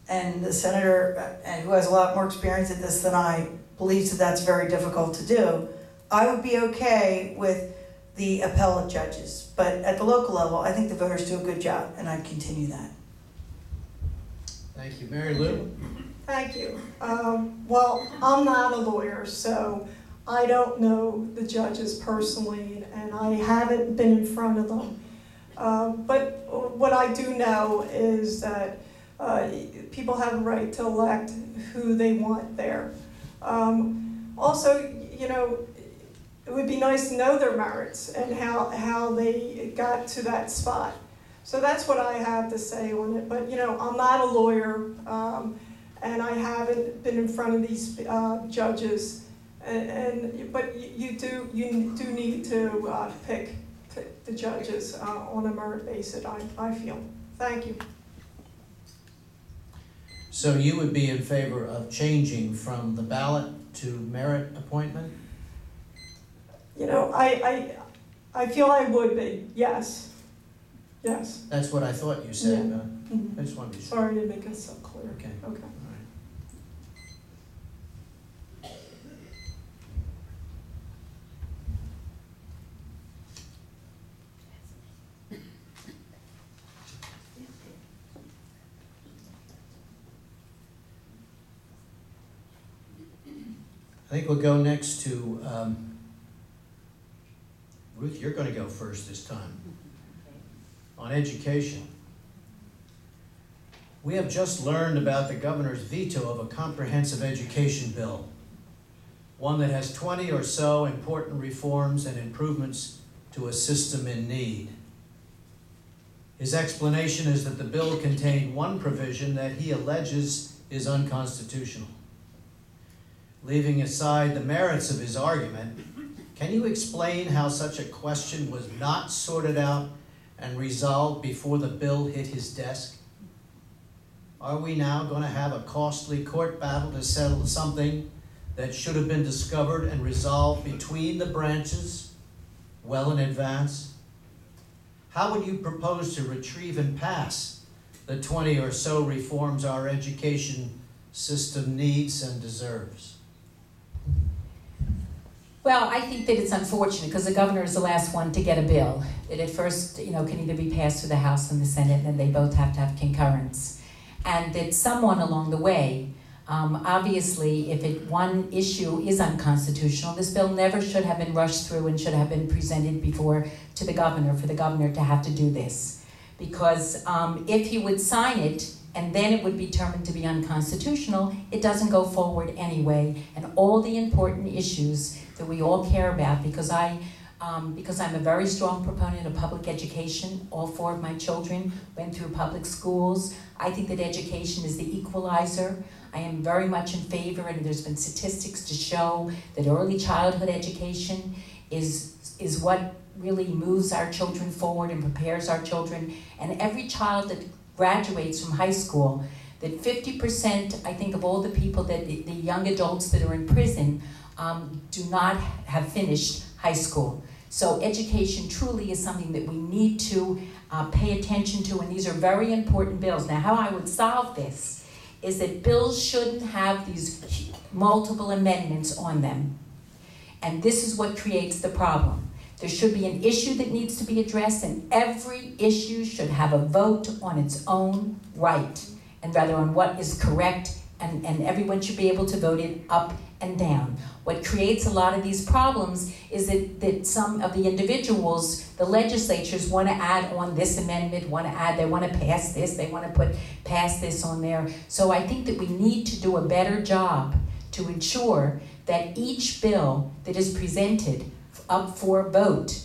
and the senator, who has a lot more experience at this than I, believes that that's very difficult to do, I would be okay with the appellate judges. But at the local level, I think the voters do a good job, and I'd continue that. Thank you. Mary Lou? Thank you. Well, I'm not a lawyer, so I don't know the judges personally, and I haven't been in front of them. But what I do know is that people have a right to elect who they want there. Also, you know, it would be nice to know their merits and how they got to that spot. So that's what I have to say on it. But you know, I'm not a lawyer, and I haven't been in front of these judges. But you do need to pick the judges on a merit basis, I feel. Thank you. So you would be in favor of changing from the ballot to merit appointment? You know, I feel I would be, yes. Yes. That's what I thought you said. Yeah. I just wanted to be sure. Sorry to make it so clear. Okay. Okay. I think we'll go next to, Ruth, you're going to go first this time. On education. We have just learned about the governor's veto of a comprehensive education bill, one that has 20 or so important reforms and improvements to a system in need. His explanation is that the bill contained one provision that he alleges is unconstitutional. Leaving aside the merits of his argument, can you explain how such a question was not sorted out and resolved before the bill hit his desk? Are we now going to have a costly court battle to settle something that should have been discovered and resolved between the branches well in advance? How would you propose to retrieve and pass the 20 or so reforms our education system needs and deserves? Well, I think that it's unfortunate because the governor is the last one to get a bill. It at first, you know, can either be passed through the House and the Senate, and then they both have to have concurrence. And that someone along the way, obviously, if one issue is unconstitutional, this bill never should have been rushed through and should have been presented before to the governor for the governor to have to do this. Because if he would sign it, and then it would be determined to be unconstitutional, it doesn't go forward anyway. And all the important issues that we all care about, because I'm a very strong proponent of public education. All 4 of my children went through public schools. I think that education is the equalizer. I am very much in favor, and there's been statistics to show that early childhood education is what really moves our children forward and prepares our children. And every child that graduates from high school, that 50%, I think, of all the people that the young adults that are in prison do not have finished high school. So education truly is something that we need to pay attention to, and these are very important bills. Now, how I would solve this is that bills shouldn't have these multiple amendments on them. And this is what creates the problem. There should be an issue that needs to be addressed, and every issue should have a vote on its own right, and rather on what is correct, and everyone should be able to vote it up and down. What creates a lot of these problems is that some of the individuals, the legislatures, want to add on this amendment, they want to pass this, they want to pass this on there. So I think that we need to do a better job to ensure that each bill that is presented up for vote,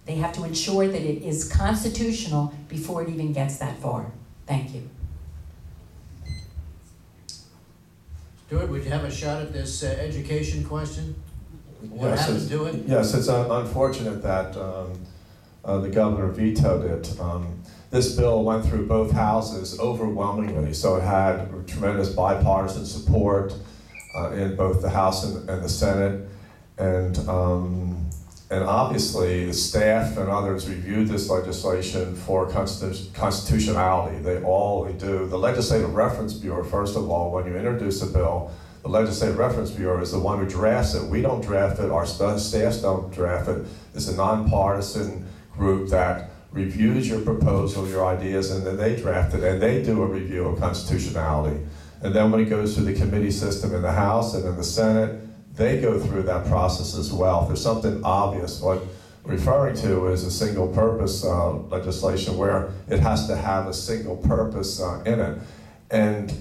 they have to ensure that it is constitutional before it even gets that far. Thank you. Stewart, would you have a shot at this education question? What happened to it? Yes, it's unfortunate that the governor vetoed it. This bill went through both houses overwhelmingly, so it had tremendous bipartisan support in both the House and the Senate. And And obviously, the staff and others reviewed this legislation for constitutionality. They do. The Legislative Reference Bureau, first of all, when you introduce a bill, the Legislative Reference Bureau is the one who drafts it. We don't draft it, our staffs don't draft it. It's a nonpartisan group that reviews your proposal, your ideas, and then they draft it, and they do a review of constitutionality. And then when it goes through the committee system in the House and in the Senate, they go through that process as well. If there's something obvious, what we're referring to is a single purpose legislation where it has to have a single purpose in it. And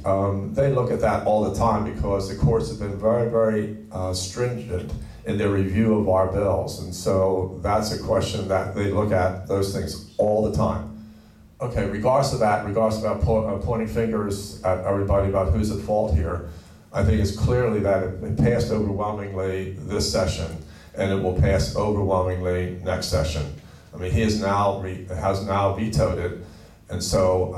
they look at that all the time because the courts have been very, very stringent in their review of our bills. And so that's a question that they look at those things all the time. Okay, regardless of that, regardless of pointing fingers at everybody about who's at fault here, I think it's clearly that it passed overwhelmingly this session, and it will pass overwhelmingly next session. I mean, he has now vetoed it, and so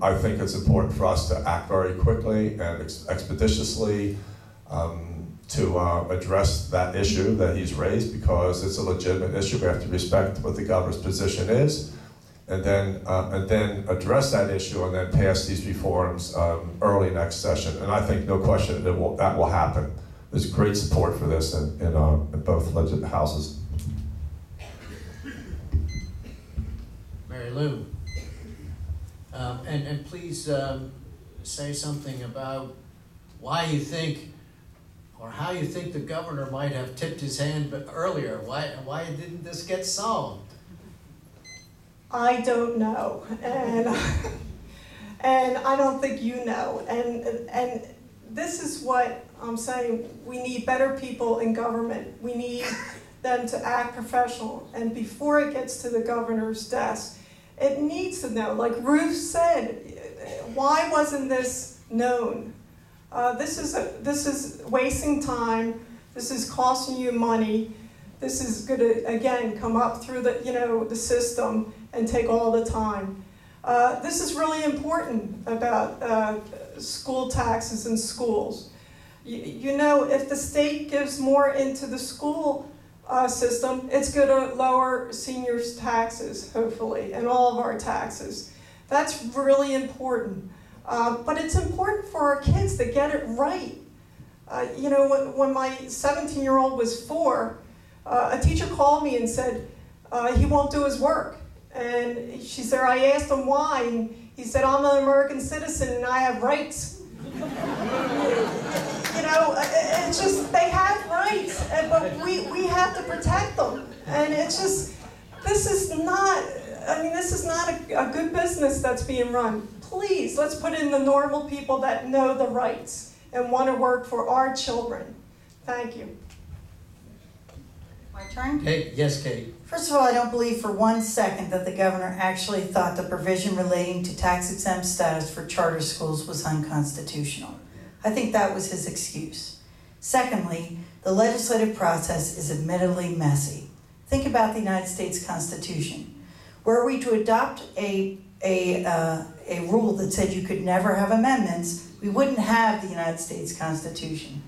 I think it's important for us to act very quickly and expeditiously to address that issue that he's raised, because it's a legitimate issue. We have to respect what the governor's position is, and then address that issue, and then pass these reforms early next session. And I think, no question, that will happen. There's great support for this in both legislative houses. Mary Lou, and please say something about why you think, or how you think the governor might have tipped his hand earlier. Why didn't this get solved? I don't know, and I don't think you know, and this is what I'm saying. We need better people in government. We need them to act professional, and before it gets to the governor's desk, it needs to know. Like Ruth said, why wasn't this known? This is wasting time. This is costing you money. This is going to, again, come up through the system and take all the time. This is really important about school taxes in schools. You know, if the state gives more into the school system, it's going to lower seniors' taxes, hopefully, and all of our taxes. That's really important. But it's important for our kids to get it right. You know, when my 17-year-old was 4, a teacher called me and said, he won't do his work. And she said, I asked him why, and he said, I'm an American citizen and I have rights. You know, it's just, they have rights, but we have to protect them. And it's just, this is not a good business that's being run. Please, let's put in the normal people that know the rights and want to work for our children. Thank you. My turn? Kate? Yes, Kate. First of all, I don't believe for 1 second that the governor actually thought the provision relating to tax-exempt status for charter schools was unconstitutional. I think that was his excuse. Secondly, the legislative process is admittedly messy. Think about the United States Constitution. Were we to adopt a rule that said you could never have amendments, we wouldn't have the United States Constitution.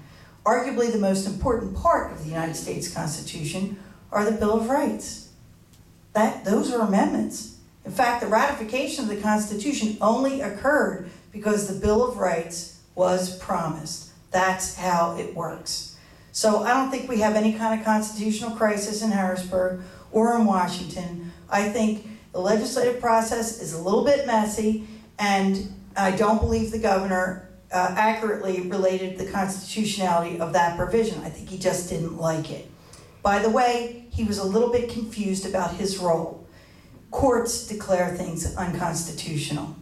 Arguably the most important part of the United States Constitution are the Bill of Rights. Those are amendments. In fact, the ratification of the Constitution only occurred because the Bill of Rights was promised. That's how it works. So I don't think we have any kind of constitutional crisis in Harrisburg or in Washington. I think the legislative process is a little bit messy, and I don't believe the governor accurately related the constitutionality of that provision. I think he just didn't like it. By the way, he was a little bit confused about his role. Courts declare things unconstitutional,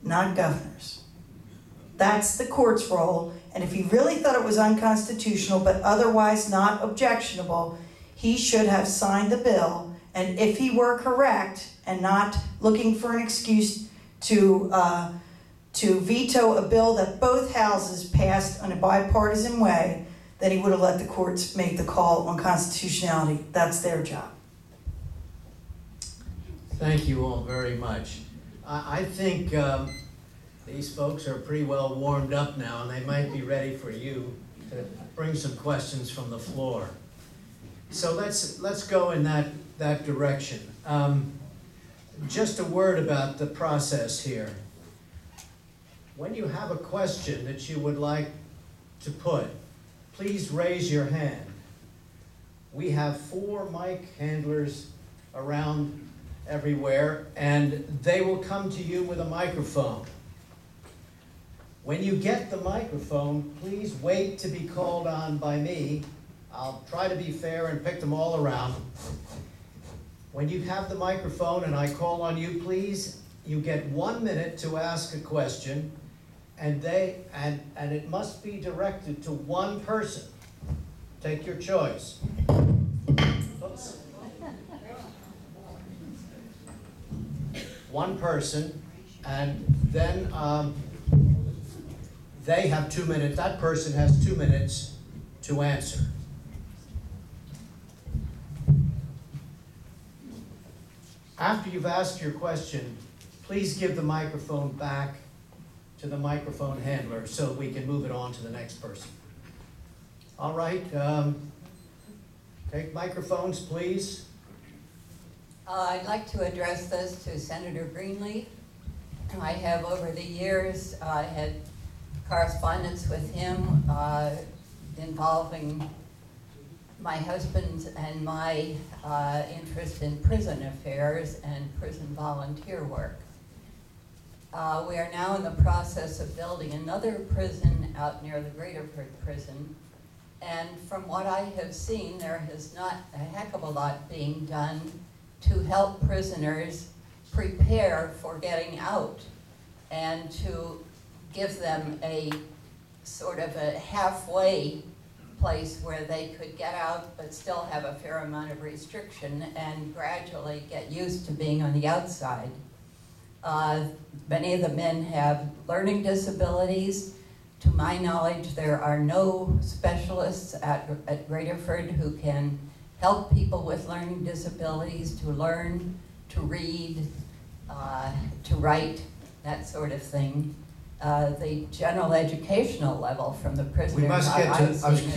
not governors. That's the court's role, and if he really thought it was unconstitutional but otherwise not objectionable, he should have signed the bill, and if he were correct and not looking for an excuse to veto a bill that both houses passed in a bipartisan way, then he would have let the courts make the call on constitutionality. That's their job. Thank you all very much. I think these folks are pretty well warmed up now, and they might be ready for you to bring some questions from the floor. So let's go in that direction. Just a word about the process here. When you have a question that you would like to put, please raise your hand. We have 4 mic handlers around everywhere, and they will come to you with a microphone. When you get the microphone, please wait to be called on by me. I'll try to be fair and pick them all around. When you have the microphone and I call on you, please, you get 1 minute to ask a question, and it must be directed to one person. Take your choice. Oops. One person, and then they have 2 minutes. That person has 2 minutes to answer. After you've asked your question, please give the microphone back to the microphone handler so we can move it on to the next person. All right, take microphones, please. I'd like to address this to Senator Greenleaf. I have over the years had correspondence with him involving my husband and my interest in prison affairs and prison volunteer work. We are now in the process of building another prison out near the Graterford prison, and from what I have seen, there has not a heck of a lot being done to help prisoners prepare for getting out and to give them a sort of a halfway place where they could get out but still have a fair amount of restriction and gradually get used to being on the outside. Many of the men have learning disabilities. To my knowledge, there are no specialists at Graterford who can help people with learning disabilities to learn, to read, to write, that sort of thing. The general educational level from the prisoners We must get to,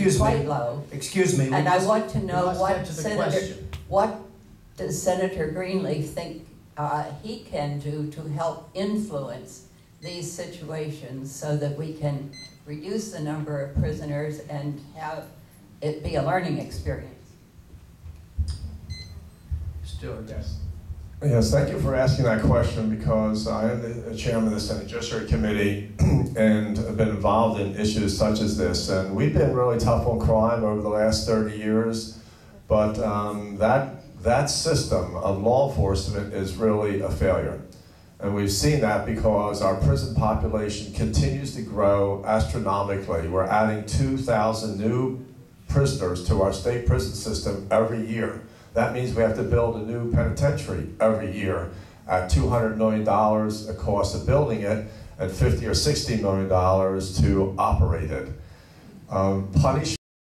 is quite low. Excuse me. And I want to know what does Senator Greenleaf think he can do to help influence these situations so that we can reduce the number of prisoners and have it be a learning experience? Stewart. Yes. Yes, thank you for asking that question, because I am the chairman of the Senate Judiciary Committee and have been involved in issues such as this. And we've been really tough on crime over the last 30 years, but that system of law enforcement is really a failure. And we've seen that because our prison population continues to grow astronomically. We're adding 2,000 new prisoners to our state prison system every year. That means we have to build a new penitentiary every year at $200 million the cost of building it, and $50 or $60 million to operate it. Punishment